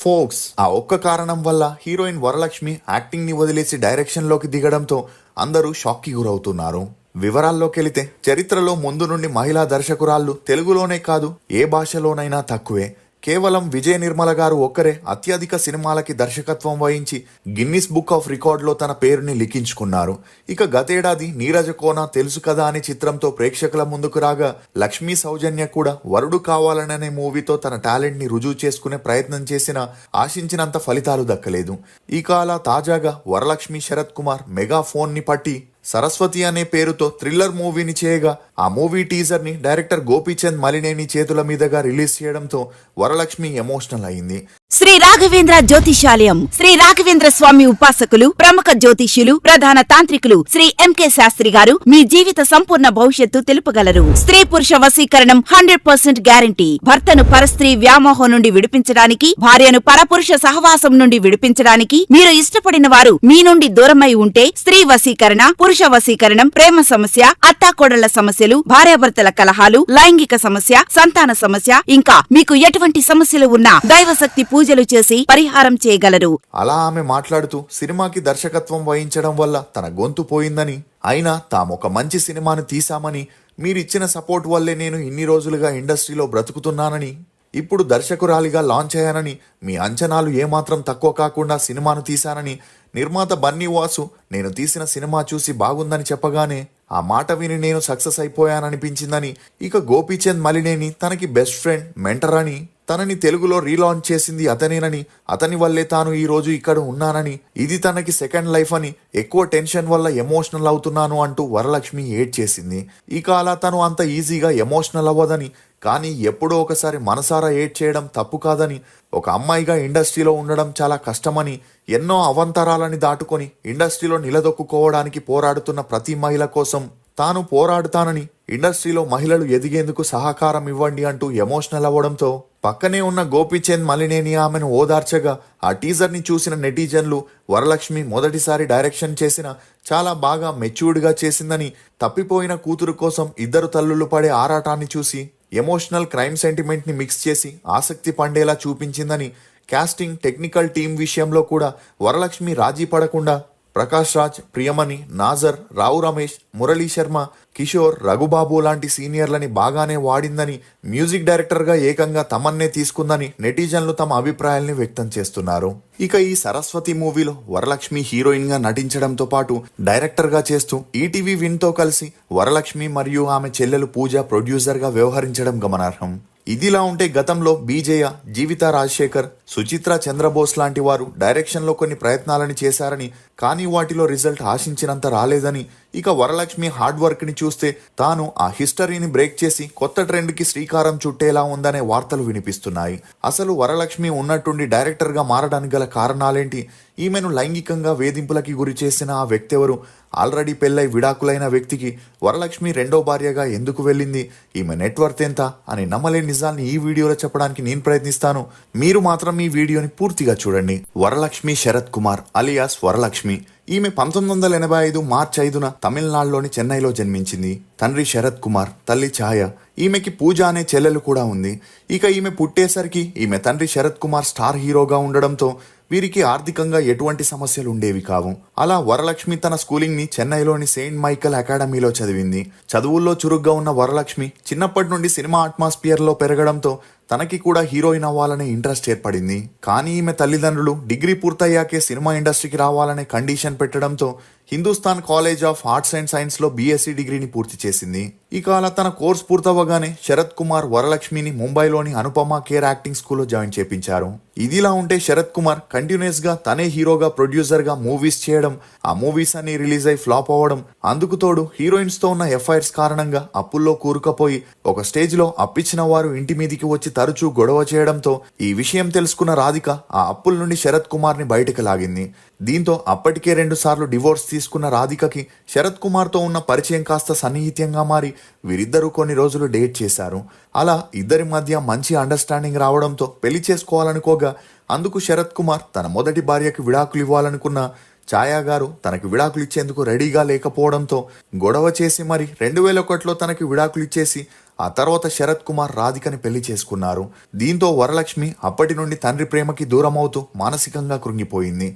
Folks. ఆ ఒక్క కారణం వల్ల హీరోయిన్ వరలక్ష్మి యాక్టింగ్ ని వదిలేసి డైరెక్షన్ లోకి దిగడంతో అందరూ షాక్ కి గురవుతున్నారు. వివరాల్లోకెళితే చరిత్రలో ముందు నుండి మహిళా దర్శకురాళ్లు తెలుగులోనే కాదు ఏ భాషలోనైనా తక్కువే. కేవలం విజయ నిర్మల గారు ఒక్కరే అత్యధిక సినిమాలకి దర్శకత్వం వహించి గిన్నిస్ బుక్ ఆఫ్ రికార్డులో తన పేరుని లిఖించుకున్నారు. ఇక గతేడాది నీరజ కోన తెలుసు కదా అనే చిత్రంతో ప్రేక్షకుల ముందుకు రాగా, లక్ష్మీ సౌజన్య కూడా వరుడు కావాలననే మూవీతో తన టాలెంట్ ని రుజువు చేసుకునే ప్రయత్నం చేసినా ఆశించినంత ఫలితాలు దక్కలేదు. ఇక అలా తాజాగా వరలక్ష్మి శరత్ కుమార్ మెగా ఫోన్ ని పట్టి సరస్వతి అనే పేరుతో థ్రిల్లర్ మూవీని చేయగా, ఆ మూవీ టీజర్ ని డైరెక్టర్ గోపీచంద్ మలినేని చేతుల మీదుగా రిలీజ్ చేయడంతో వరలక్ష్మి ఎమోషనల్ అయింది. శ్రీ రాఘవేంద్ర జ్యోతిషాలయం శ్రీ రాఘవేంద్ర స్వామి ఉపాసకులు, ప్రముఖ జ్యోతిష్యులు, ప్రధాన తాంత్రికులు శ్రీ ఎంకే శాస్త్రి గారు మీ జీవిత సంపూర్ణ భవిష్యత్తు తెలుపగలరు. స్త్రీ పురుష వశీకరణం 100% గ్యారంటీ. భర్తను పరస్త్రీ వ్యామోహం నుండి విడిపించడానికి, భార్యను పరపురుష సహవాసం నుండి విడిపించడానికి, మీరు ఇష్టపడిన వారు మీ నుండి దూరమై ఉంటే స్త్రీ వశీకరణ, పురుష వశీకరణం, ప్రేమ సమస్య, అత్తాకోడళ్ల సమస్యలు, భార్యాభర్తల కలహాలు, లైంగిక సమస్య, సంతాన సమస్య, ఇంకా మీకు ఎటువంటి సమస్యలు ఉన్నా దైవశక్తి పూజలు చేసి పరిహారం చేయగలరు. అలా ఆమె మాట్లాడుతూ సినిమాకి దర్శకత్వం వహించడం వల్ల తన గొంతు పోయిందని, అయినా తామొక మంచి సినిమాను తీశామని, మీరిచ్చిన సపోర్ట్ వల్లే నేను ఇన్ని రోజులుగా ఇండస్ట్రీలో బ్రతుకుతున్నానని, ఇప్పుడు దర్శకురాలిగా లాంచ్ అయ్యానని, మీ అంచనాలు ఏమాత్రం తక్కువ కాకుండా సినిమాను తీశానని నిర్మాత బన్నీ వాసు నేను తీసిన సినిమా చూసి బాగుందని చెప్పగానే ఆ మాట విని నేను సక్సెస్ అయిపోయాననిపించిందని, ఇక గోపీచంద్ మలినేని తనకి బెస్ట్ ఫ్రెండ్, మెంటర్ అని, తనని తెలుగులో రీలాంచ్ చేసింది అతనేనని, అతని వల్లే తాను ఈ రోజు ఇక్కడ ఉన్నానని, ఇది తనకి సెకండ్ లైఫ్ అని, ఎక్కువ టెన్షన్ వల్ల ఎమోషనల్ అవుతున్నాను అంటూ వరలక్ష్మి ఏడ్ చేసింది. ఇక అలా తను అంత ఈజీగా ఎమోషనల్ అవ్వదని, కానీ ఎప్పుడో ఒకసారి మనసారా ఏడ్ చేయడం తప్పు కాదని, ఒక అమ్మాయిగా ఇండస్ట్రీలో ఉండడం చాలా కష్టమని, ఎన్నో అవంతరాలని దాటుకొని ఇండస్ట్రీలో నిలదొక్కుకోవడానికి పోరాడుతున్న ప్రతి మహిళ కోసం తాను పోరాడుతానని, ఇండస్ట్రీలో మహిళలు ఎదిగేందుకు సహకారం ఇవ్వండి అంటూ ఎమోషనల్ అవ్వడంతో పక్కనే ఉన్న గోపీచంద్ మలినేని ఆమెను ఓదార్చగా, ఆ టీజర్ ని చూసిన నెటిజన్లు వరలక్ష్మి మొదటిసారి డైరెక్షన్ చేసిన చాలా బాగా మెచ్యూర్డ్గా చేసిందని, తప్పిపోయిన కూతురు కోసం ఇద్దరు తల్లులు పడే ఆరాటాన్ని చూసి ఎమోషనల్ క్రైమ్ సెంటిమెంట్ ని మిక్స్ చేసి ఆసక్తి పండేలా చూపించిందని, కాస్టింగ్, టెక్నికల్ టీం విషయంలో కూడా వరలక్ష్మి రాజీ పడకుండా ప్రకాష్ రాజ్, ప్రియమణి, నాజర్, రావు రమేష్, మురళీ శర్మ, కిషోర్, రఘుబాబు లాంటి సీనియర్లని బాగానే వాడిందని, మ్యూజిక్ డైరెక్టర్గా ఏకంగా తమన్నే తీసుకుందని నెటిజన్లు తమ అభిప్రాయాల్ని వ్యక్తం చేస్తున్నారు. ఇక ఈ సరస్వతి మూవీలో వరలక్ష్మి హీరోయిన్ గా నటించడంతో పాటు డైరెక్టర్ గా చేస్తూ ఈటీవీ విన్ తో కలిసి వరలక్ష్మి మరియు ఆమె చెల్లెలు పూజ ప్రొడ్యూసర్ గా వ్యవహరించడం గమనార్హం. ఇదిలా ఉంటే గతంలో బీజేయ, జీవిత రాజశేఖర్, సుచిత్ర చంద్రబోస్ లాంటి వారు డైరెక్షన్లో కొన్ని ప్రయత్నాలని చేశారని, కానీ వాటిలో రిజల్ట్ ఆశించినంత రాలేదని, ఇక వరలక్ష్మి హార్డ్ వర్క్ ని చూస్తే తాను ఆ హిస్టరీని బ్రేక్ చేసి కొత్త ట్రెండ్ కి శ్రీకారం చుట్టేలా ఉందనే వార్తలు వినిపిస్తున్నాయి. అసలు వరలక్ష్మి ఉన్నట్టుండి డైరెక్టర్ గా మారడానికి గల కారణాలేంటి? ఈమెను లైంగికంగా వేధింపులకి గురి చేసిన ఆ వ్యక్తి ఎవరు? ఆల్రెడీ పెళ్ళై విడాకులైన వ్యక్తికి వరలక్ష్మి రెండో భార్యగా ఎందుకు వెళ్ళింది? ఈమె నెట్వర్త్ ఎంత అని నమ్మలేని నిజాల్ని ఈ వీడియోలో చెప్పడానికి నేను ప్రయత్నిస్తాను. మీరు మాత్రం ఈ వీడియోని పూర్తిగా చూడండి. వరలక్ష్మి శరత్ కుమార్ అలియాస్ వరలక్ష్మి. ఈమె 1985 మార్చి 5న తమిళనాడులోని చెన్నైలో జన్మించింది. తండ్రి శరత్ కుమార్, తల్లి ఛాయ. ఈమెకి పూజ అనే చెల్లెలు కూడా ఉంది. ఇక ఈమె పుట్టేసరికి ఈమె తండ్రి శరత్ కుమార్ స్టార్ హీరోగా ఉండడంతో వీరికి ఆర్థికంగా ఎటువంటి సమస్యలు ఉండేవి కావు. అలా వరలక్ష్మి తన స్కూలింగ్ ని చెన్నైలోని సెయింట్ మైకల్ అకాడమీలో చదివింది. చదువుల్లో చురుగ్గా ఉన్న వరలక్ష్మి చిన్నప్పటి నుండి సినిమా అట్మాస్ఫియర్ లో పెరగడంతో తనకి కూడా హీరోయిన్ అవ్వాలనే ఇంట్రెస్ట్ ఏర్పడింది. కానీ ఈమె తల్లిదండ్రులు డిగ్రీ పూర్తయ్యాకే సినిమా ఇండస్ట్రీకి రావాలనే కండిషన్ పెట్టడంతో Hindustan college of arts and science లో బీఎస్సీ డిగ్రీని పూర్తి చేసింది. ఇక అలా తన కోర్స్ పూర్తవగానే శరత్ కుమార్ వరలక్ష్మిని ముంబైలోని అనుపమ కేర్ యాక్టింగ్ స్కూల్లో జాయిన్ చేపించారు. ఇదిలా ఉంటే శరత్ కుమార్ కంటిన్యూస్ గా తనే హీరోగా, ప్రొడ్యూసర్ గా మూవీస్ చేయడం, ఆ మూవీస్ అన్ని రిలీజ్ అయి ఫ్లాప్ అవ్వడం, అందుకు తోడు హీరోయిన్స్ తో ఉన్న ఎఫ్ఐఆర్స్ కారణంగా అప్పుల్లో కూరుకుపోయి ఒక స్టేజ్ లో అప్పిచ్చిన వారు ఇంటి మీదికి వచ్చి తరచూ గొడవ చేయడంతో ఈ విషయం తెలుసుకున్న రాధిక ఆ అప్పుల నుండి శరత్ కుమార్ ని బయటకు లాగింది. దీంతో అప్పటికే 2 సార్లు డివోర్స్ తీసుకున్న రాధికకి శరత్ కుమార్ తో ఉన్న పరిచయం కాస్త సన్నిహితంగా మారి వీరిద్దరూ కొన్ని రోజులు డేట్ చేశారు. అలా ఇద్దరి మధ్య మంచి అండర్స్టాండింగ్ రావడంతో పెళ్లి చేసుకోవాలనుకోగా, అందుకు శరత్ కుమార్ తన మొదటి భార్యకి విడాకులు ఇవ్వాలనుకున్న ఛాయా గారు తనకి విడాకులు ఇచ్చేందుకు రెడీగా లేకపోవడంతో గొడవ చేసి మరి 2001లో తనకి విడాకులు ఇచ్చేసి ఆ తర్వాత శరత్ కుమార్ రాధికని పెళ్లి చేసుకున్నారు. దీంతో వరలక్ష్మి అప్పటి నుండి తండ్రి ప్రేమకి దూరం అవుతూ మానసికంగా కృంగిపోయింది.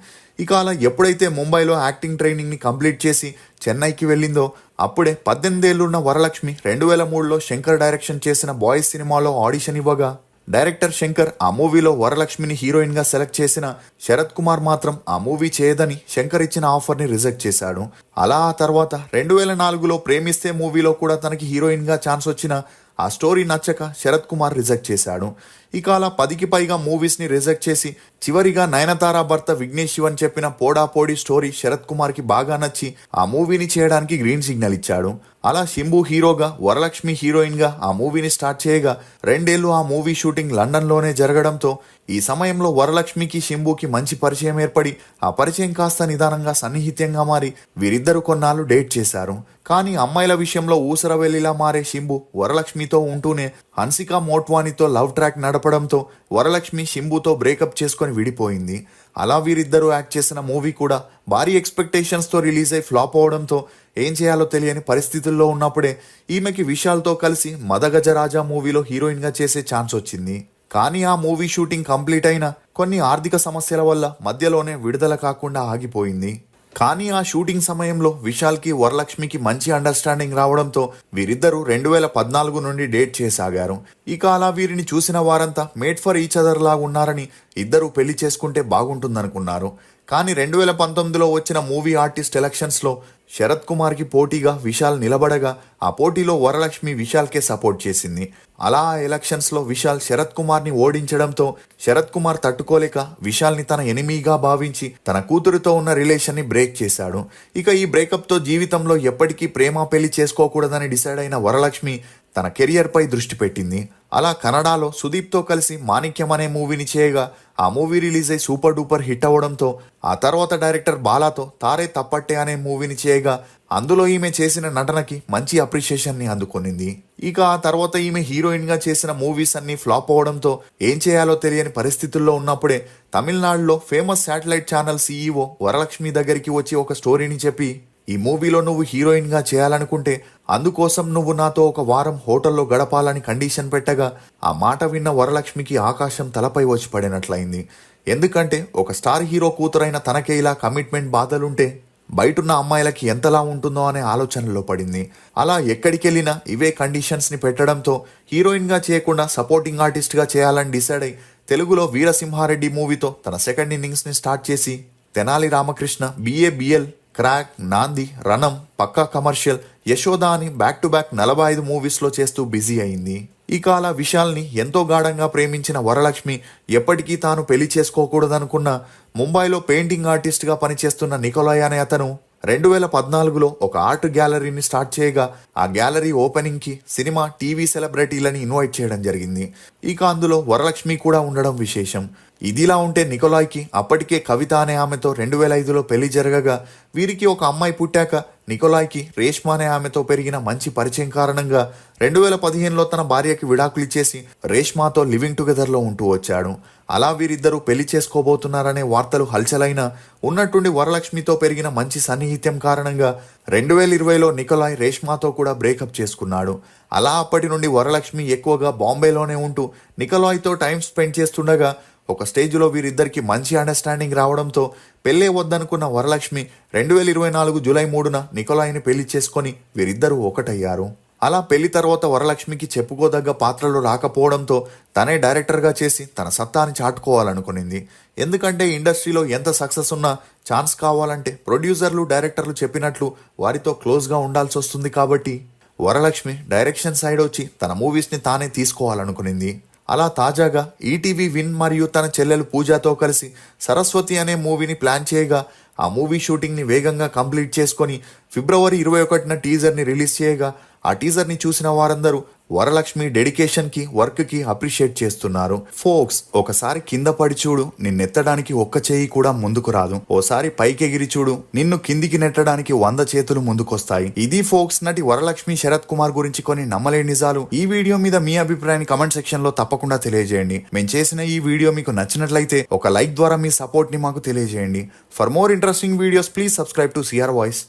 ఇక అలా ఎప్పుడైతే ముంబైలో యాక్టింగ్ ట్రైనింగ్ ని కంప్లీట్ చేసి చెన్నైకి వెళ్ళిందో అప్పుడే 18 ఏళ్లున్న వరలక్ష్మి 2003లో శంకర్ డైరెక్షన్ చేసిన బాయ్స్ సినిమాలో ఆడిషన్ ఇవ్వగా డైరెక్టర్ శంకర్ ఆ మూవీలో వరలక్ష్మిని హీరోయిన్ గా సెలెక్ట్ చేసిన శరత్ కుమార్ మాత్రం ఆ మూవీ చేయదని శంకర్ ఇచ్చిన ఆఫర్ ని రిజెక్ట్ చేశాడు. అలా ఆ తర్వాత 2004లో ప్రేమిస్తే మూవీలో కూడా తనకి హీరోయిన్ గా ఛాన్స్ వచ్చిన ఆ స్టోరీ నచ్చక శరత్ కుమార్ రిజెక్ట్ చేశాడు. ఇక అలా 10కి పైగా మూవీస్ ని రిజెక్ట్ చేసి చివరిగా నయనతార భర్త విఘ్నేష్ శివన్ చెప్పిన పోడా పోడి స్టోరీ శరత్ కుమార్ కి బాగా నచ్చి ఆ మూవీని చేయడానికి గ్రీన్ సిగ్నల్ ఇచ్చాడు. అలా శంభు హీరోగా వరలక్ష్మి హీరోయిన్ గా ఆ మూవీని స్టార్ట్ చేయగా 2 ఏళ్లు ఆ మూవీ షూటింగ్ లండన్ లోనే జరగడంతో ఈ సమయంలో వరలక్ష్మికి శంభుకి మంచి పరిచయం ఏర్పడి ఆ పరిచయం కాస్త నిదానంగా సన్నిహిత్యంగా మారి వీరిద్దరు కొన్నాళ్ళు డేట్ చేశారు. కానీ అమ్మాయిల విషయంలో ఊసరవెల్లిలా మారే శంభు వరలక్ష్మితో ఉంటూనే హన్సికా మోట్వానీతో లవ్ ట్రాక్ నడపడంతో వరలక్ష్మి శంభుతో బ్రేకప్ చేసుకొని విడిపోయింది. అలా వీరిద్దరూ యాక్ట్ చేసిన మూవీ కూడా భారీ ఎక్స్పెక్టేషన్స్ తో రిలీజ్ అయి ఫ్లాప్ అవడంతో ఏం చేయాలో తెలియని పరిస్థితుల్లో ఉన్నప్పుడే ఈమెకి విశాల్తో కలిసి మదగజరాజా మూవీలో హీరోయిన్ గా చేసే ఛాన్స్ వచ్చింది. కానీ ఆ మూవీ షూటింగ్ కంప్లీట్ అయిన కొన్ని ఆర్థిక సమస్యల వల్ల మధ్యలోనే విడుదల కాకుండా ఆగిపోయింది. కానీ ఆ షూటింగ్ సమయంలో విశాల్కి వరలక్ష్మికి మంచి అండర్స్టాండింగ్ రావడంతో వీరిద్దరూ 2014 నుండి డేట్ చేసాగారు. ఇక అలా వీరిని చూసిన వారంతా మేడ్ ఫర్ ఈచ్ అదర్ లాగా ఉన్నారని ఇద్దరు పెళ్లి చేసుకుంటే బాగుంటుందనుకున్నారు. కానీ 2019లో వచ్చిన మూవీ ఆర్టిస్ట్ ఎలక్షన్స్ లో శరత్ కుమార్ కి పోటీగా విశాల్ నిలబడగా ఆ పోటీలో వరలక్ష్మి విశాల్కే సపోర్ట్ చేసింది. అలా ఆ ఎలక్షన్స్ లో విశాల్ శరత్ కుమార్ ని ఓడించడంతో శరత్ కుమార్ తట్టుకోలేక విశాల్ ని తన ఎనిమీగా భావించి తన కూతురుతో ఉన్న రిలేషన్ ని బ్రేక్ చేశాడు. ఇక ఈ బ్రేకప్ తో జీవితంలో ఎప్పటికీ ప్రేమ పెళ్లి చేసుకోకూడదని డిసైడ్ అయిన వరలక్ష్మి తన కెరియర్ పై దృష్టి పెట్టింది. అలా కన్నడలో సుదీప్తో కలిసి మాణిక్యం అనే మూవీని చేయగా ఆ మూవీ రిలీజ్ అయి సూపర్ డూపర్ హిట్ అవ్వడంతో ఆ తర్వాత డైరెక్టర్ బాలాతో తారే తప్పట్టే అనే మూవీని చేయగా అందులో ఈమె చేసిన నటనకి మంచి అప్రిషియేషన్ ని అందుకొనింది. ఇక ఆ తర్వాత ఈమె హీరోయిన్ గా చేసిన మూవీస్ అన్ని ఫ్లాప్ అవడంతో ఏం చేయాలో తెలియని పరిస్థితుల్లో ఉన్నప్పుడే తమిళనాడులో famous satellite channel CEO Varalakshmi దగ్గరికి వచ్చి ఒక స్టోరీని చెప్పి, ఈ మూవీలో నువ్వు హీరోయిన్ గా చేయాలనుకుంటే అందుకోసం నువ్వు నాతో ఒక వారం హోటల్లో గడపాలని కండిషన్ పెట్టగా ఆ మాట విన్న వరలక్ష్మికి ఆకాశం తలపై వచ్చి పడినట్లయింది. ఎందుకంటే ఒక స్టార్ హీరో కూతురైన తనకే ఇలా కమిట్మెంట్ బాధలుంటే బయటున్న అమ్మాయిలకి ఎంతలా ఉంటుందో అనే ఆలోచనలో పడింది. అలా ఎక్కడికెళ్ళినా ఇవే కండిషన్స్ ని పెట్టడంతో హీరోయిన్ గా చేయకుండా సపోర్టింగ్ ఆర్టిస్ట్ గా చేయాలని డిసైడ్ అయి తెలుగులో వీరసింహారెడ్డి మూవీతో తన సెకండ్ ఇన్నింగ్స్ ని స్టార్ట్ చేసి తెనాలి రామకృష్ణ, BABL, క్రాక్, నాంది, రణం, పక్కా కమర్షియల్, యశోద అని బ్యాక్ టు బ్యాక్ 45 మూవీస్లో చేస్తూ బిజీ అయింది. ఇక అలా విశాల్ని ఎంతో గాఢంగా ప్రేమించిన వరలక్ష్మి ఎప్పటికీ తాను పెళ్లి చేసుకోకూడదనుకున్న ముంబైలో పెయింటింగ్ ఆర్టిస్ట్గా పనిచేస్తున్న నికోలాయ్ అనే అతను 2014లో ఒక ఆర్ట్ గ్యాలరీని స్టార్ట్ చేయగా ఆ గ్యాలరీ ఓపెనింగ్ కి సినిమా, టీవీ సెలబ్రిటీలని ఇన్వైట్ చేయడం జరిగింది. ఇక అందులో వరలక్ష్మి కూడా ఉండడం విశేషం. ఇదిలా ఉంటే నికోలాయ్కి అప్పటికే కవిత అనే ఆమెతో 2005లో పెళ్లి జరగగా వీరికి ఒక అమ్మాయి పుట్టాక నికోలాయ్కి రేష్మా అనే ఆమెతో పెరిగిన మంచి పరిచయం కారణంగా 2015లో తన భార్యకి విడాకులు ఇచ్చేసి రేష్మాతో లివింగ్ టుగెదర్లో ఉంటూ వచ్చాడు. అలా వీరిద్దరూ పెళ్లి చేసుకోబోతున్నారనే వార్తలు హల్చలైనా ఉన్నట్టుండి వరలక్ష్మితో పెరిగిన మంచి సన్నిహిత్యం కారణంగా 2020లో నికోలాయ్ రేష్మాతో కూడా బ్రేకప్ చేసుకున్నాడు. అలా అప్పటి నుండి వరలక్ష్మి ఎక్కువగా బాంబేలోనే ఉంటూ నికోలాయ్తో టైం స్పెండ్ చేస్తుండగా ఒక స్టేజ్లో వీరిద్దరికి మంచి అండర్స్టాండింగ్ రావడంతో పెళ్లే వద్దనుకున్న వరలక్ష్మి 2024 జూలై 3న నికోలాయ్ని పెళ్లి చేసుకొని వీరిద్దరూ ఒకటయ్యారు. అలా పెళ్లి తర్వాత వరలక్ష్మికి చెప్పుకోదగ్గ పాత్రలు రాకపోవడంతో తనే డైరెక్టర్గా చేసి తన సత్తాని చాటుకోవాలనుకునింది. ఎందుకంటే ఇండస్ట్రీలో ఎంత సక్సెస్ ఉన్నా ఛాన్స్ కావాలంటే ప్రొడ్యూసర్లు, డైరెక్టర్లు చెప్పినట్లు వారితో క్లోజ్గా ఉండాల్సి వస్తుంది. కాబట్టి వరలక్ష్మి డైరెక్షన్ సైడ్ వచ్చి తన మూవీస్ని తానే తీసుకోవాలనుకునింది. అలా తాజాగా ఈటీవీ విన్ మరియు తన చెల్లెలు పూజాతో కలిసి సరస్వతి అనే మూవీని ప్లాన్ చేయగా ఆ మూవీ షూటింగ్ని వేగంగా కంప్లీట్ చేసుకొని ఫిబ్రవరి 21న టీజర్ని రిలీజ్ చేయగా ఆ టీజర్ని చూసిన వారందరూ వరలక్ష్మి డెడికేషన్కి, వర్క్కి అప్రిషియేట్ చేస్తున్నారు. ఫోక్స్, ఒకసారి కింద పడి చూడు, నిన్నెత్తడానికి ఒక్క చేయి కూడా ముందుకు రాదు. ఓసారి పైకెగిరి చూడు, నిన్ను కిందికి నెట్టడానికి 100 చేతులు ముందుకొస్తాయి. ఇది ఫోక్స్ నటి వరలక్ష్మి శరత్ కుమార్ గురించి కొన్ని నమ్మలేని నిజాలు. ఈ వీడియో మీద మీ అభిప్రాయాన్ని కమెంట్ సెక్షన్ లో తప్పకుండా తెలియజేయండి. మేము చేసిన ఈ వీడియో మీకు నచ్చినట్లయితే ఒక లైక్ ద్వారా మీ సపోర్ట్ ని మాకు తెలియజేయండి. For more interesting videos please subscribe to CR Voice.